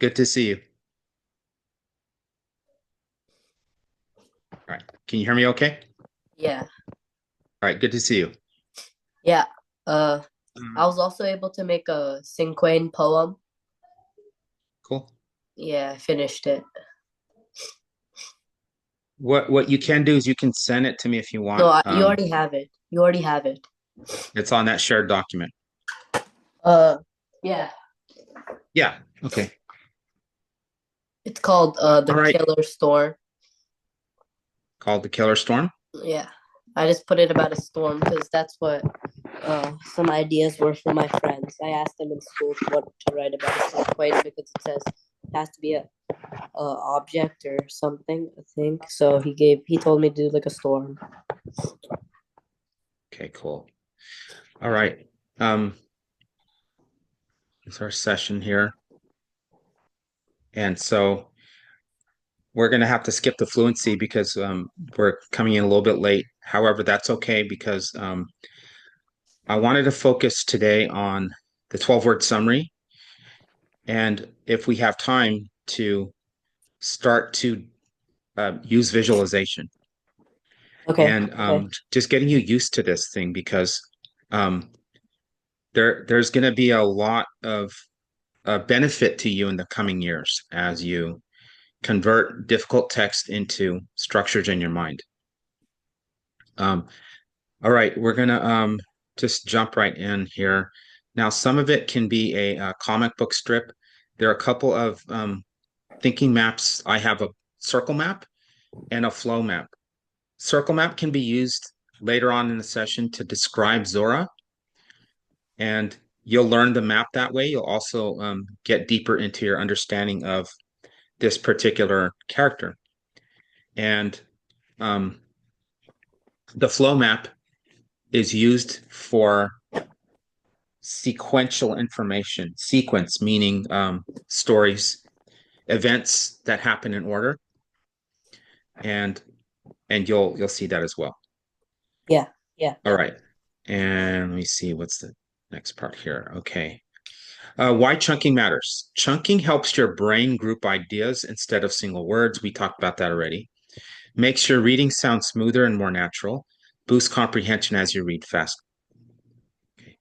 Good to see you. All right. Can you hear me okay? Yeah, All right. Good to see you. yeah. Uh, I Um, was also able to make a cinquain poem. cool. Yeah, I finished it. What you can do is you can send it to me if you No, want. you already have it. You already have it. It's on that shared document. Uh, yeah. Yeah. Okay. It's called All The right. Killer Storm. Called the Killer Storm. Yeah. I just put it about a storm because that's what some ideas were from my friends. I asked them in school what to write about a cinquain because it says it has to be a object or something, I think. So he told me to do like a storm. Okay. Cool. All right. Um, it's our session here, and so we're going to have to skip the fluency because we're coming in a little bit late. However, that's okay because I wanted to focus today on the 12-word summary, and if we have time to start to use visualization Okay. and Okay. just getting you used to this thing because um, there's going to be a lot of benefit to you in the coming years as you convert difficult text into structures in your mind. Um, all right, we're gonna just jump right in here. Now, some of it can be a comic book strip. There are a couple of thinking maps. I have a circle map and a flow map. Circle map can be used later on in the session to describe Zora, and you'll learn the map that way. You'll also get deeper into your understanding of this particular character. And um, the flow map is used for sequential information, sequence meaning stories, events that happen in order, and you'll see that as well. Yeah. Yeah. All right. And let me see what's the next part here. Okay. Why chunking matters. Chunking helps your brain group ideas instead of single words. We talked about that already. Makes your reading sound smoother and more natural. Boosts comprehension as you read fast. Okay.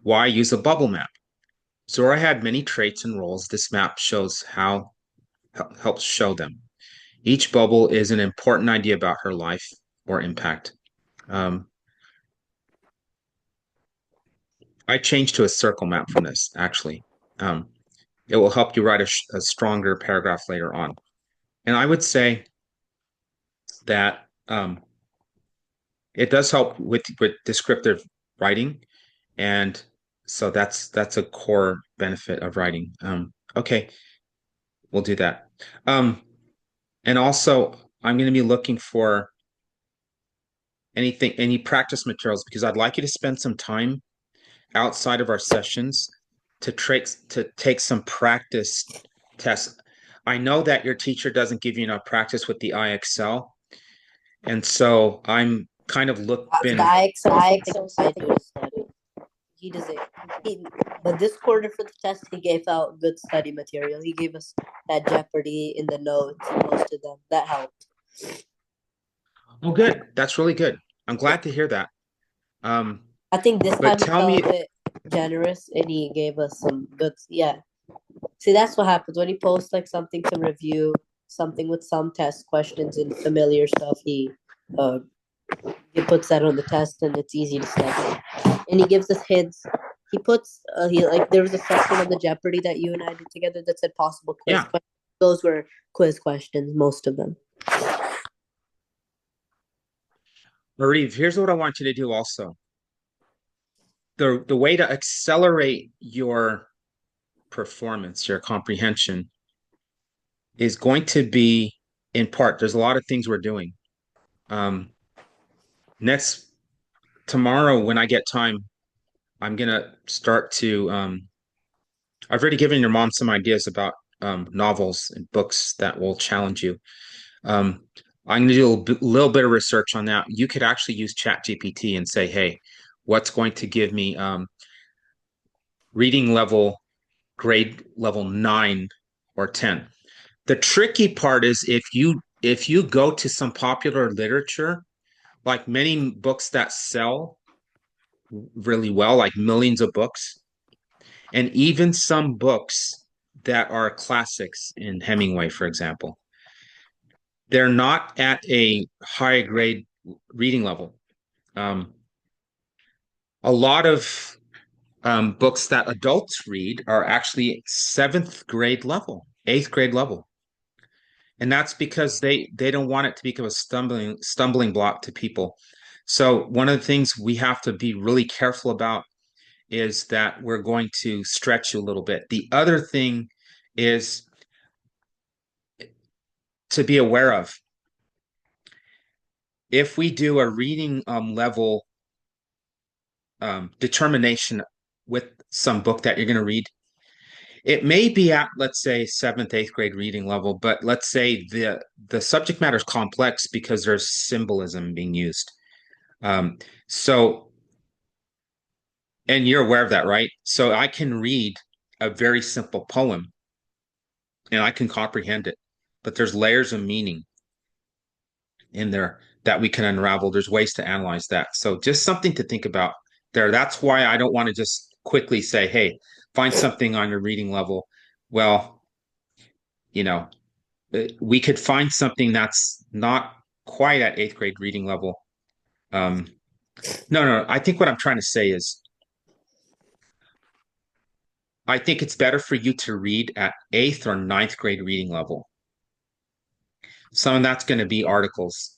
Why use a bubble map? Zora had many traits and roles. This map shows how helps show them. Each bubble is an important idea about her life or impact. Um, I changed to a circle map from this, actually. Um, it will help you write a stronger paragraph later on. And I would say that it does help with descriptive writing, and so that's a core benefit of writing. Okay, we'll do that. Um, and also, I'm going to be looking for any practice materials because I'd like you to spend some time outside of our sessions to take some practice tests. I know that your teacher doesn't give you enough practice with the IXL, and so I'm kind of The been IXL is something I do to study. He doesn't. He, but this quarter for the test, he gave out good study material. He gave us that Jeopardy in the notes and most of them. That helped. oh good. That's really good. I'm glad to hear that. Um, I think this but time he tell felt a me, bit generous and he gave us some good. Yeah. See, that's what happens when he posts like something to review, something with some test questions and familiar stuff. Uh, he puts that on the test and it's easy to study. And he gives us hints. He puts he like there was a section of the Jeopardy that you and I did together that said possible quiz yeah, questions. Those were quiz questions, most of them. Marie, here's what I want you to do also. The way to accelerate your performance, your comprehension is going to be in part, there's a lot of things we're doing. Um, next tomorrow when I get time, I'm gonna start to I've already given your mom some ideas about novels and books that will challenge you. Um, I'm gonna do little bit of research on that. You could actually use ChatGPT and say, hey, what's going to give me reading level grade level 9 or 10. The tricky part is if you go to some popular literature, like many books that sell really well, like millions of books, and even some books that are classics in Hemingway, for example, they're not at a high grade reading level. Um, a lot of books that adults read are actually seventh grade level, eighth grade level. And that's because they don't want it to become a stumbling block to people. So one of the things we have to be really careful about is that we're going to stretch you a little bit. The other thing is to be aware of. If we do a reading level determination with some book that you're going to read, it may be at, let's say, seventh, eighth grade reading level, but let's say the subject matter is complex because there's symbolism being used. Um, so, and you're aware of that, right? So I can read a very simple poem and I can comprehend it, but there's layers of meaning in there that we can unravel. There's ways to analyze that. So just something to think about there. That's why I don't want to just quickly say, hey, find something on your reading level. Well, you know, we could find something that's not quite at eighth grade reading level. Um, no. I think what I'm trying to say is I think it's better for you to read at eighth or ninth grade reading level. Some of that's going to be articles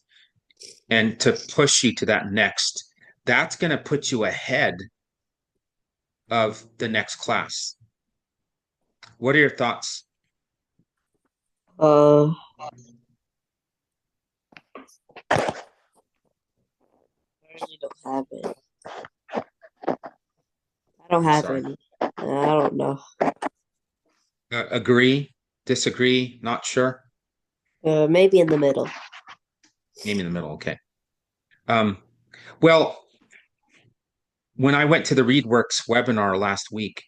and to push you to that next. That's going to put you ahead of the next class. What are your thoughts? Uh, I really don't have it. I don't I'm have sorry. any. I don't know. Agree, disagree, not sure? Maybe in the middle. Maybe in the middle. Okay. Um, well, when I went to the ReadWorks webinar last week,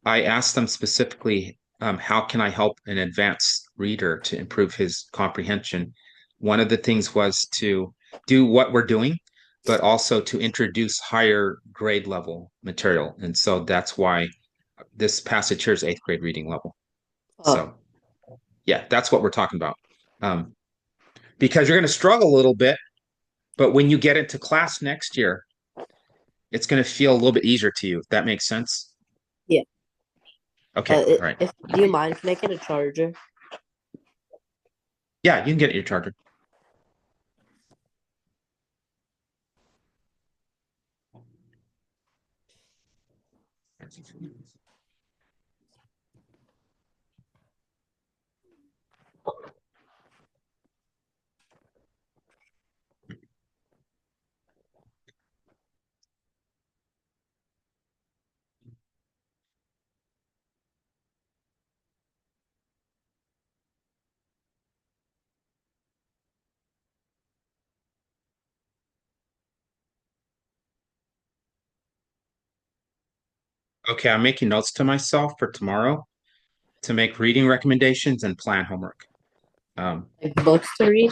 I asked them specifically, how can I help an advanced reader to improve his comprehension? One of the things was to do what we're doing, but also to introduce higher grade level material. And so that's why this passage here is eighth grade reading level. Oh, So yeah, that's what we're talking about. Um, because you're going to struggle a little bit, but when you get into class next year, it's going to feel a little bit easier to you. If that makes sense. yeah. Okay, all right. If do you mind? Can I get a charger? Yeah, you can get your charger. Okay, I'm making notes to myself for tomorrow to make reading recommendations and plan homework. Um, Like books to read?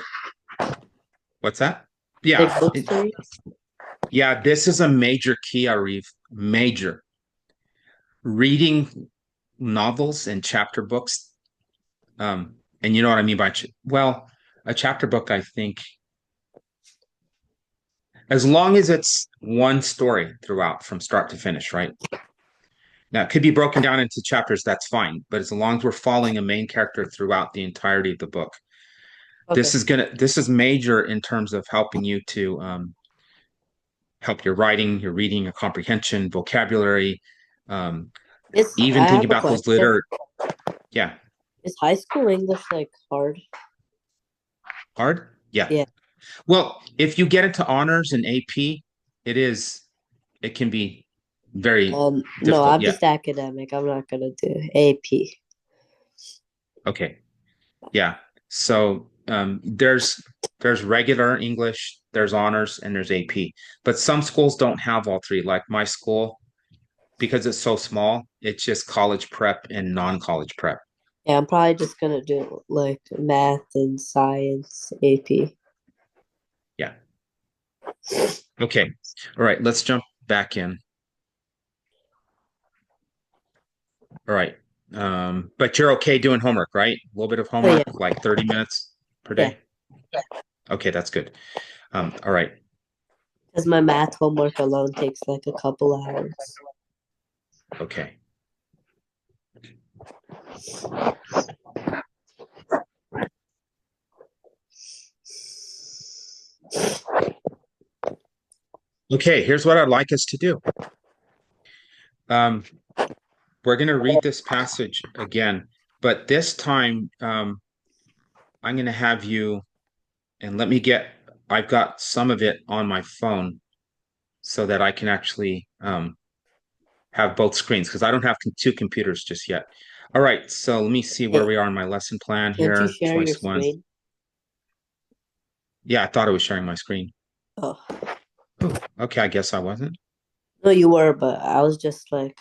what's that? Like Yeah, books to read? yeah. This is a major key, Arif. Major reading novels and chapter books. And you know what I mean by well, a chapter book. I think as long as it's one story throughout from start to finish, right? Now, it could be broken down into chapters, that's fine. But as long as we're following a main character throughout the entirety of the book, Okay. this is major in terms of helping you to help your writing, your reading, your comprehension, vocabulary, um, even I think have a about those question. liter. Yeah, Is high school English like hard? hard. Yeah. Yeah. Well, if you get into honors and AP, it is it can be very No, difficult. I'm Yeah. just academic. I'm not gonna do AP. Okay. Yeah. So there's regular English, there's honors, and there's AP. But some schools don't have all three. Like my school, because it's so small, it's just college prep and non-college prep. Yeah, I'm probably just gonna do like math and science AP. Yeah. Okay. All right. Let's jump back in. All right. But you're okay doing homework, right? A little bit of Oh yeah, homework, like 30 minutes per yeah. day. Okay, that's good. All right. Because my math homework alone takes like a couple hours. Okay. Okay, here's what I'd like us to do. Um, we're going to read this passage again, but this time I'm going to have you, and I've got some of it on my phone so that I can actually have both screens because I don't have two computers just yet. All right, so let me see where Hey, we are on my lesson plan can't you here. share your Choice one. screen? Yeah, I thought I was sharing my screen. Oh, Oh, okay, I guess I wasn't. no, you were, but I was just like,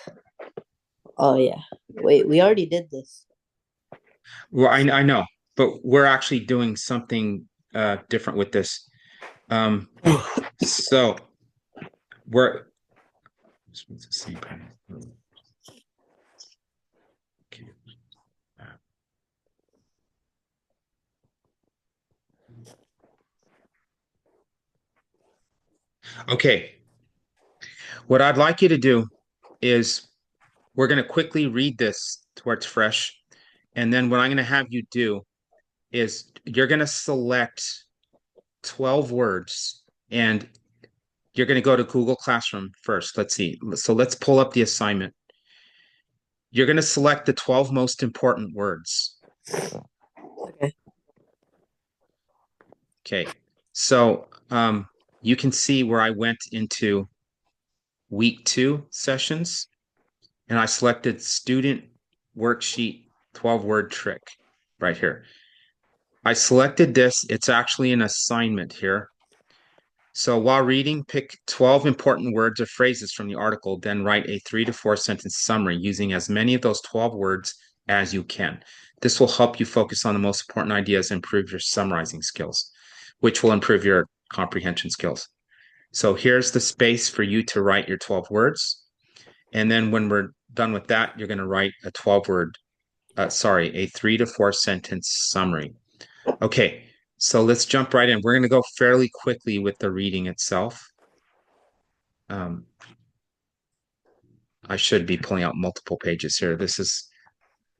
oh yeah. Wait, we already did this. Well, I know, but we're actually doing something different with this. Um, so we're it's the same pattern. Okay. Okay, what I'd like you to do is we're going to quickly read this to where it's fresh, and then what I'm going to have you do is you're going to select 12 words and you're going to go to Google Classroom first. Let's see. So let's pull up the assignment. You're going to select the 12 most important words. Okay. Okay. So you can see where I went into week two sessions and I selected student worksheet 12-word trick right here. I selected this. It's actually an assignment here. So while reading, pick 12 important words or phrases from the article, then write a 3 to 4 sentence summary using as many of those 12 words as you can. This will help you focus on the most important ideas and improve your summarizing skills, which will improve your comprehension skills. So here's the space for you to write your 12 words. And then when we're done with that, you're going to write a 3 to 4 sentence summary. Okay, so let's jump right in. We're going to go fairly quickly with the reading itself. Um, I should be pulling out multiple pages here. This is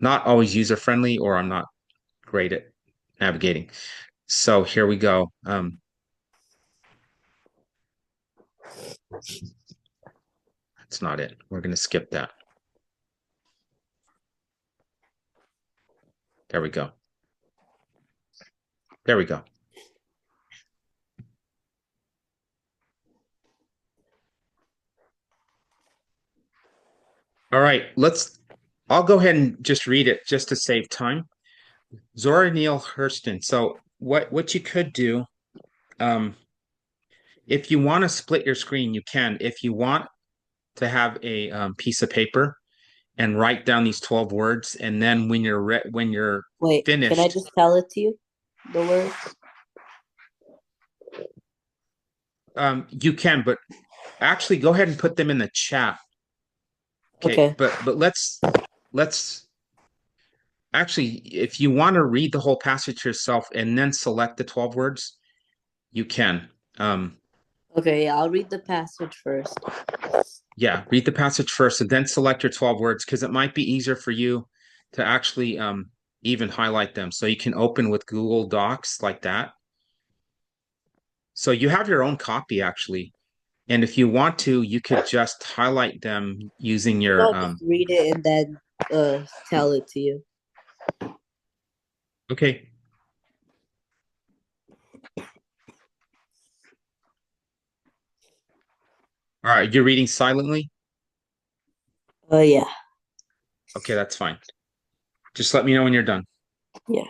not always user friendly, or I'm not great at navigating. So here we go. That's not it. We're going to skip that. There we go. There we go. All right, I'll go ahead and just read it just to save time. Zora Neale Hurston. So what you could do, um, if you want to split your screen, you can. If you want to have a piece of paper and write down these 12 words, and then when you're Wait, can I finished, just tell it to you? The words? you can, but actually go ahead and put them in the chat. Okay, Okay. but let's actually, if you want to read the whole passage yourself and then select the 12 words, you can. Um, Okay, yeah, I'll read the passage first. yeah, read the passage first and then select your 12 words because it might be easier for you to actually even highlight them. So you can open with Google Docs like that. So you have your own copy actually. And if you want to, you could just highlight them using your I'll just read it and then tell it to you. okay. All right, you're reading silently? Yeah, Okay, that's fine. Just let me know when you're done. yeah.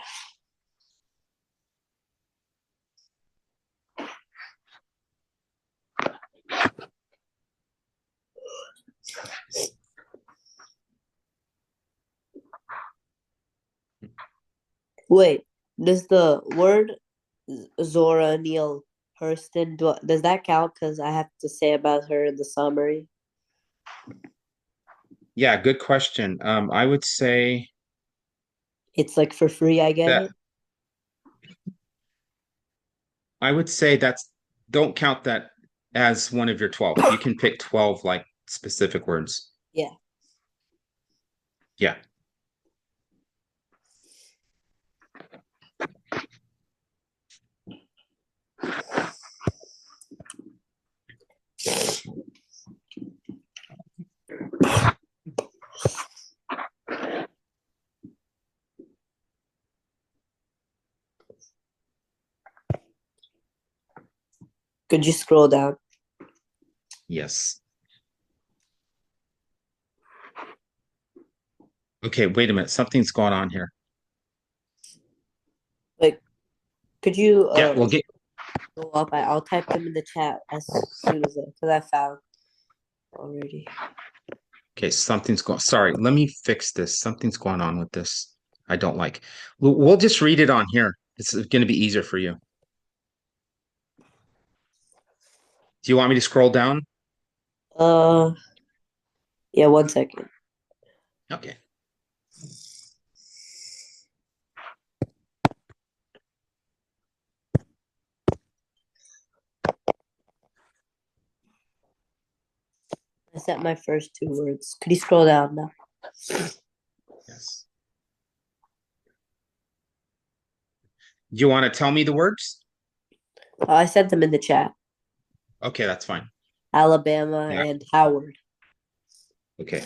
Wait, does the word Zora Neale Hurston does that count? Because I have to say about her in the summary. Yeah, good question. I would say It's like for free. I get that it. I would say that's don't count that as one of your 12. You can pick 12 like specific words. Yeah. Yeah. Could you scroll down? Yes. Okay, wait a minute. Something's going on here. Like, could you Yeah, we'll get go up? I'll type them in the chat as soon as because I found already. okay, something's going. Sorry, let me fix this. Something's going on with this. I don't like. We'll just read it on here. It's going to be easier for you. Do you want me to scroll down? Uh, yeah. 1 second. Okay. I sent my first two words. Could you scroll down now? Yes. You want to tell me the words? I sent them in the chat. Okay, that's fine. Alabama Yeah. and Howard. Okay.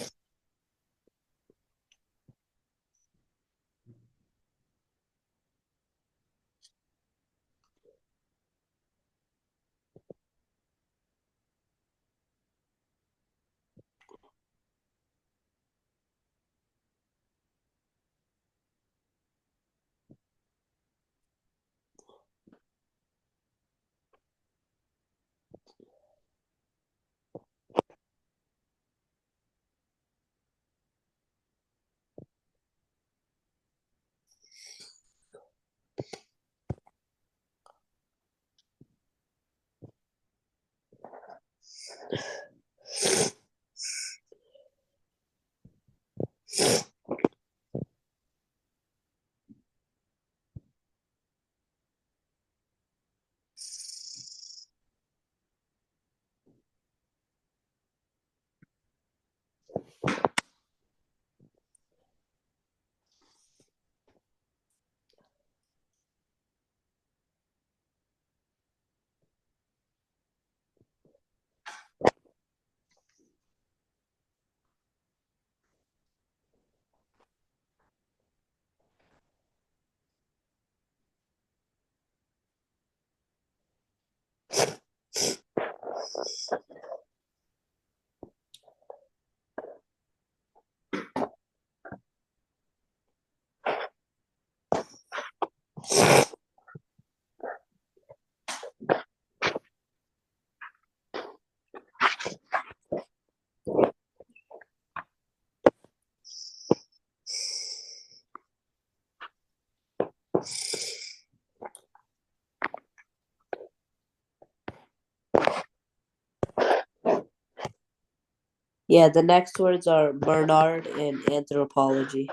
Yeah, the next words are Bernard and anthropology.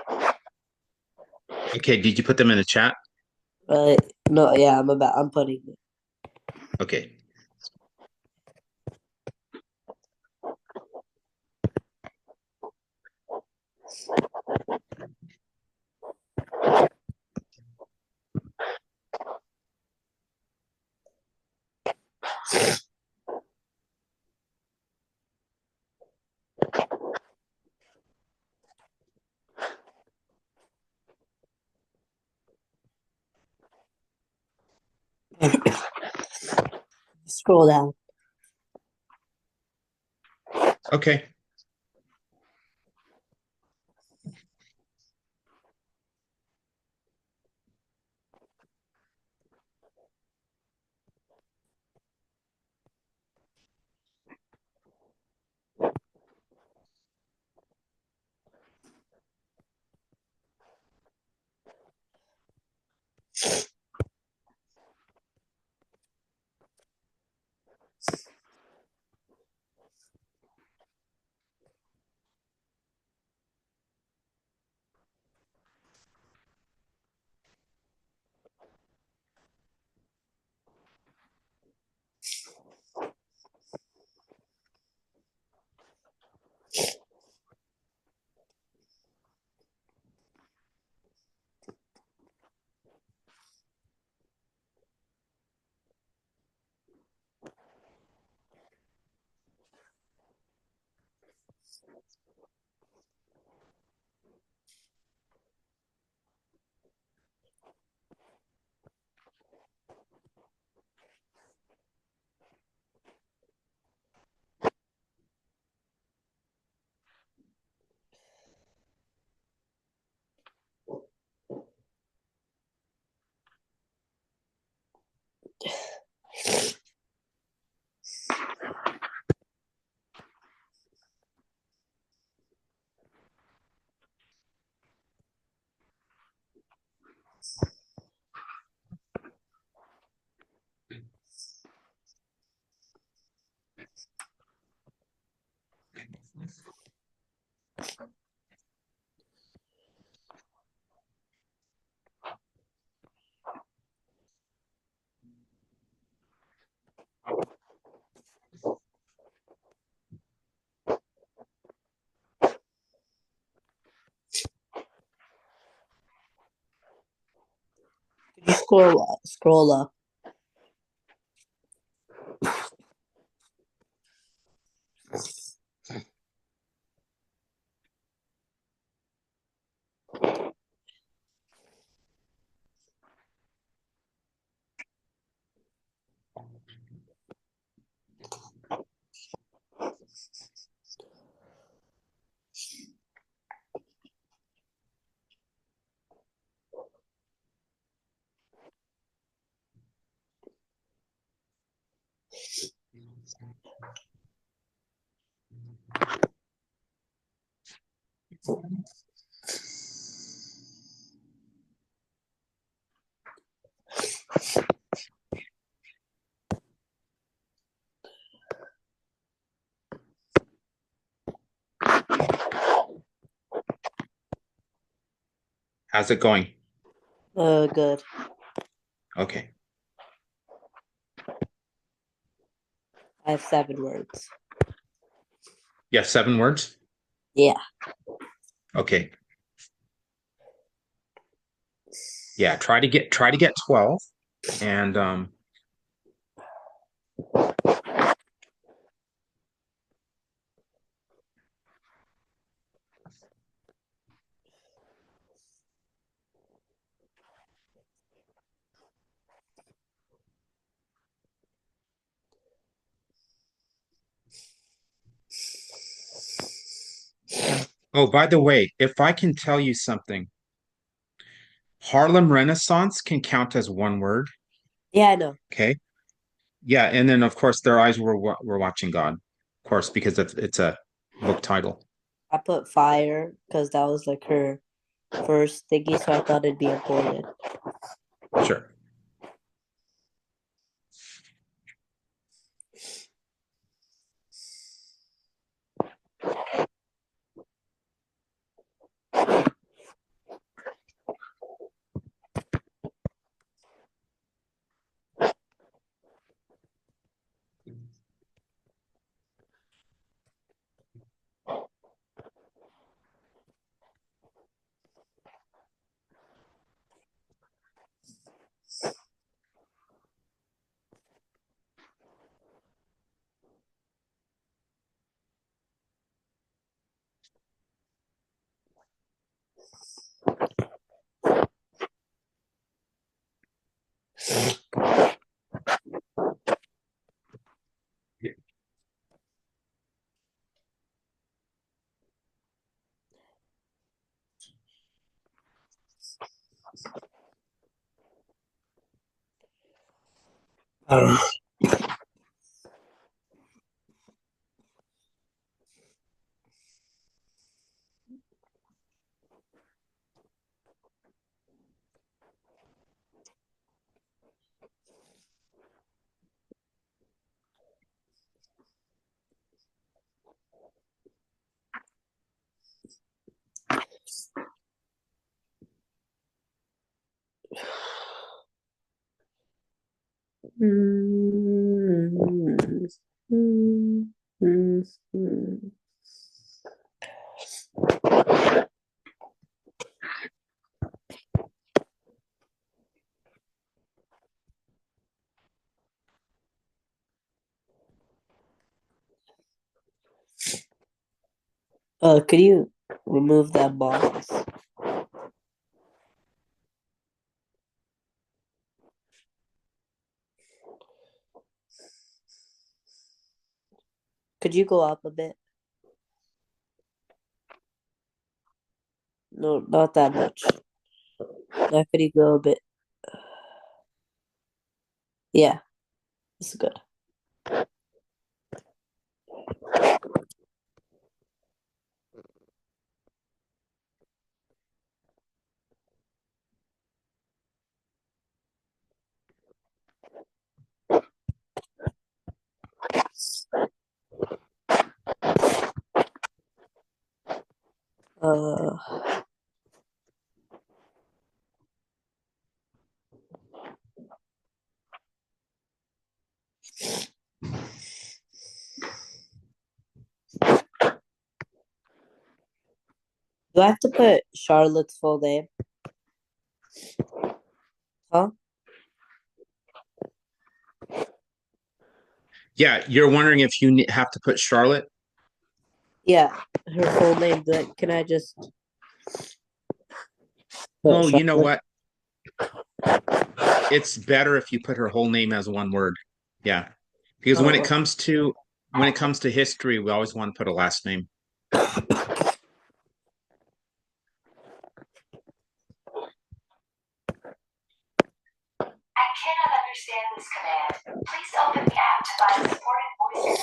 Okay, did you put them in the chat? Uh, no, yeah, I'm putting it. Okay. Scroll down. Okay. Could you scroll up? How's it going? Good. Okay. I have 7 words. Yeah, 7 words. Yeah. Okay. Yeah, try to get 12. And oh, by the way, if I can tell you something, Harlem Renaissance can count as one word. Yeah, I know. Okay. Yeah, and then of course their eyes were watching God, of course, because it's a book title. I put fire because that was like her first thingy, so I thought it'd be important. Sure. Could you remove that box? Could you go up a bit? No, not that much. Now could you go a bit? Yeah, it's good. Uh, do I have to put Charlotte's full name? Huh? Yeah, you're wondering if you have to put Charlotte. Yeah, her full name. Can I just put Oh, you know Charlotte? what? It's better if you put her whole name as one word. Yeah. Because Oh, when it comes to history, we always want to put a last name. I cannot understand this command. Please open the app to find supported voice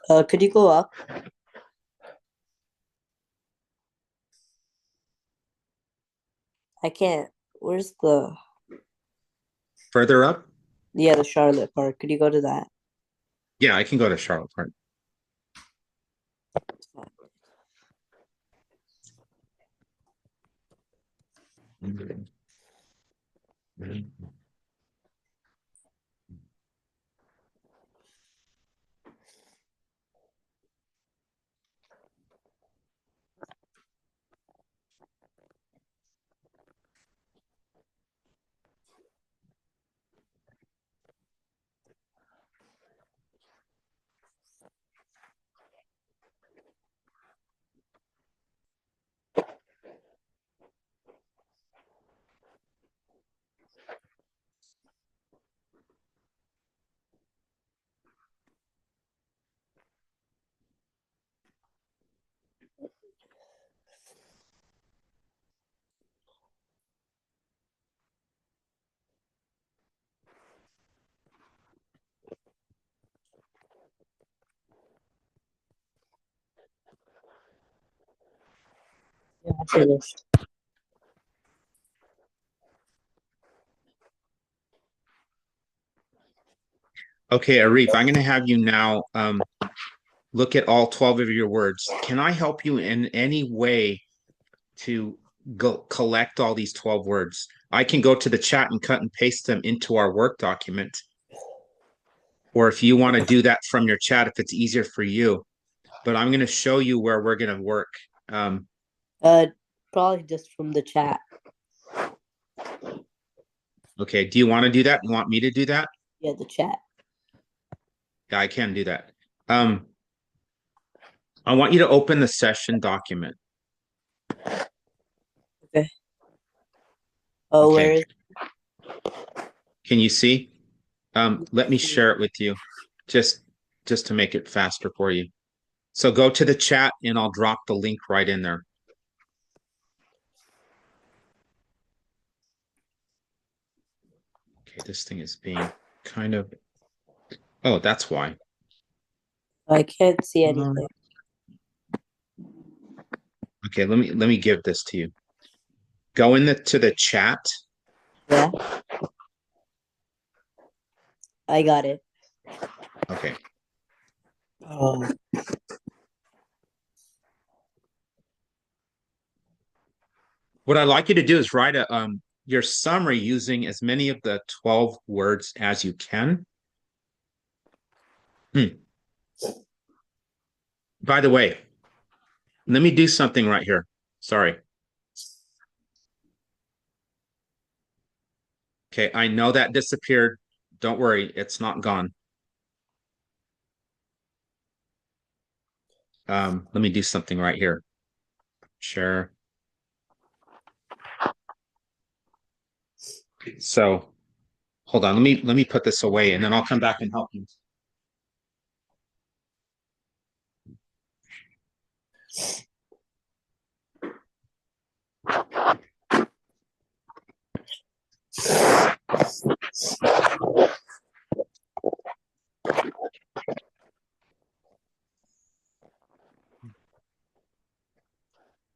commands. could you go up? I can't. Where's the Further up? the Charlotte part? Could you go to that? Yeah, I can go to Charlotte part. Yeah, I finished. Okay, Arif, I'm going to have you now look at all 12 of your words. Can I help you in any way to go collect all these 12 words? I can go to the chat and cut and paste them into our work document. Or if you want to do that from your chat, if it's easier for you. But I'm going to show you where we're going to work. Um, Uh, probably just from the chat. okay, do you want to do that? You want me to do that? Yeah, the chat. Yeah, I can do that. Um, I want you to open the session document. Okay. Oh, where Okay, is? can you see? Let me share it with you, just just to make it faster for you. So go to the chat and I'll drop the link right in there. Okay, this thing is being kind of, oh, that's why. I can't see Um, anything. okay, let me give this to you. Go in to the chat. Yeah, I got it. Okay. Oh, What I'd like you to do is write your summary using as many of the 12 words as you can. By the way, let me do something right here. Sorry. Okay, I know that disappeared. Don't worry, it's not gone. Let me do something right here. Share. So hold on, let me put this away and then I'll come back and help you.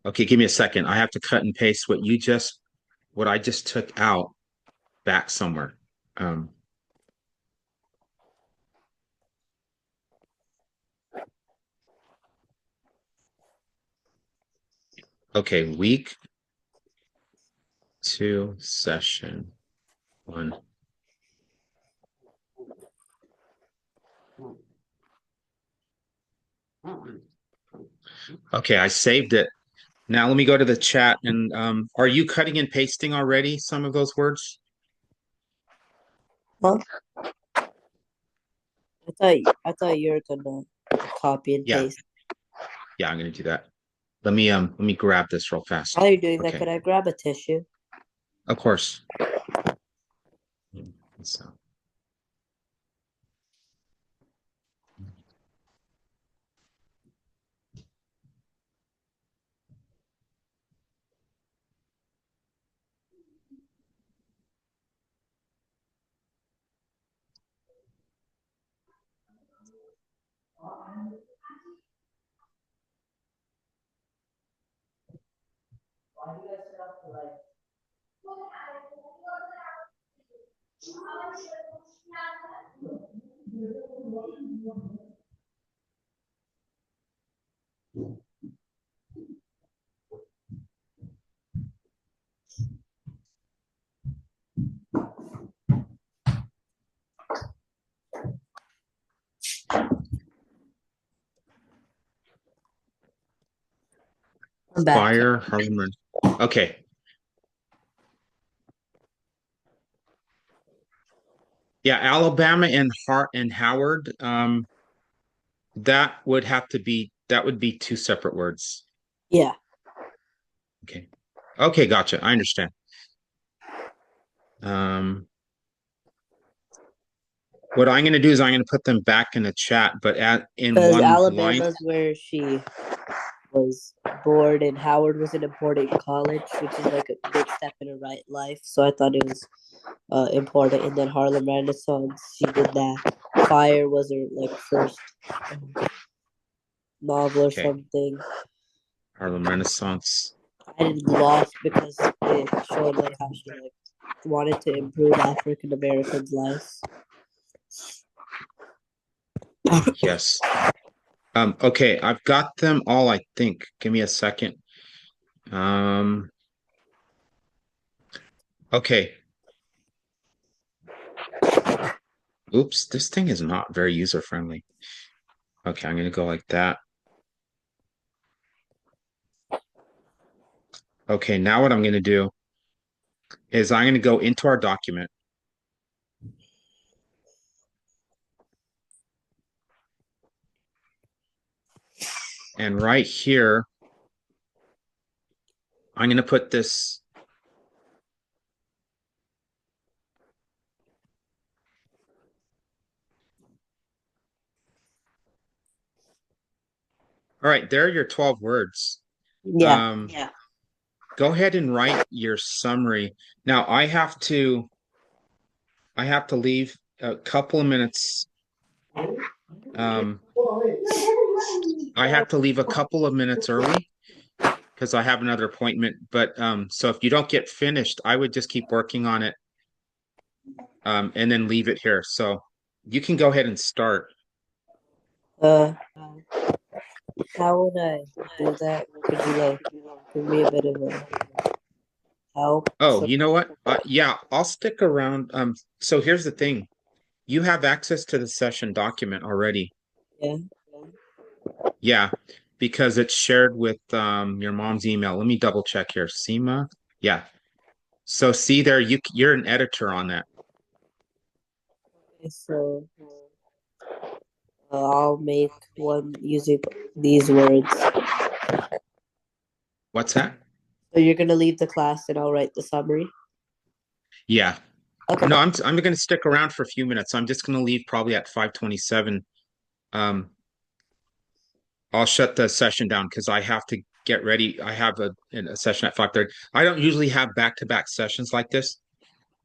Okay, give me a second. I have to cut and paste what I just took out back somewhere. Um, okay, week 2, session 1. Okay, I saved it. Now let me go to the chat and are you cutting and pasting already some of those words? Huh? I thought you were gonna copy and Yeah, paste. yeah, I'm gonna do that. Let me grab this real fast. While you're doing that, Okay, could I grab a tissue? of course. So, I'm back. fire, Harlem. Okay. Yeah, Alabama and Howard. That would be two separate words. Yeah. Okay. Okay, gotcha. I understand. Um, what I'm going to do is I'm going to put them back in the chat, but in Because one line. Alabama's where she was born and Howard was an important college, which is like a big step in her right life. So I thought it was important. And then Harlem Renaissance, she did that. Fire was her like first novel or Okay, something. Harlem Renaissance. I did Lost because it showed like how she like wanted to improve African Americans' lives. Yes. Okay, I've got them all, I think. Give me a second. Um, okay. Oops, this thing is not very user friendly. Okay, I'm going to go like that. Okay, now what I'm going to do is I'm going to go into our document. And right here, I'm going to put this. All right, there are your 12 words. Yeah. Yeah. Go ahead and write your summary. Now I have to leave a couple of minutes. Um, I have to leave a couple of minutes early because I have another appointment. But so if you don't get finished, I would just keep working on it and then leave it here. So you can go ahead and start. Uh, how would I do that? Could you like give me a bit of a help. Oh, So you know what? Yeah, I'll stick around. So here's the thing. You have access to the session document already. yeah. Yeah, because it's shared with your mom's email. Let me double check here. Seema. Yeah. So see there, you're an editor on that. Okay, so I'll make one using these words. What's that? So you're gonna leave the class and I'll write the summary. Yeah. Okay. No, I'm going to stick around for a few minutes. I'm just going to leave probably at 5:27. Um, I'll shut the session down because I have to get ready. I have a session at 5:30. I don't usually have back-to-back sessions like this,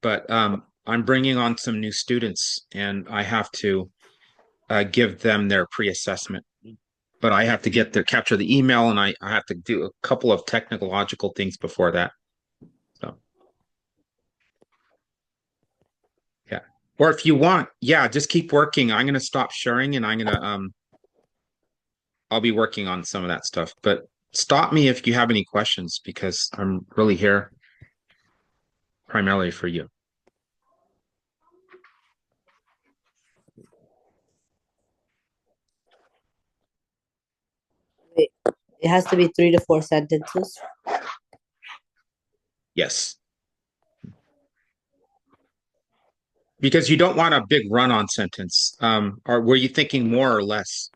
but I'm bringing on some new students and I have to give them their pre-assessment. But I have to capture the email and I have to do a couple of technological things before that. So yeah. Or if you want, yeah, just keep working. I'm gonna stop sharing and I'll be working on some of that stuff. But stop me if you have any questions because I'm really here primarily for you. Wait, it has to be 3 to 4 sentences. Yes. Because you don't want a big run-on sentence. Or were you thinking more or less?